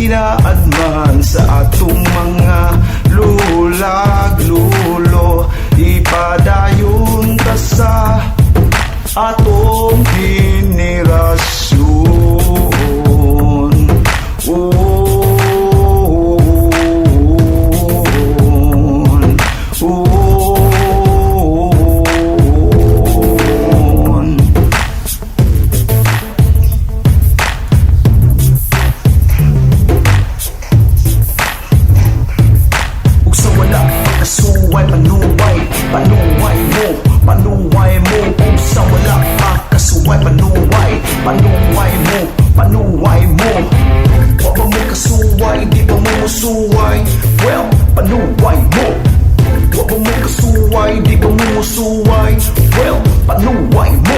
tilaan man sa atong mga lulag lulo, ipadayon ta sa atong henerasyon. Panuway mo, kung sa wala makasuway. Panuway mo, wa ba mo kasuway, di ba mo musuway? Well, panuway mo, wa ba mo kasuway, di ba mo musuway? Well, panuway mo.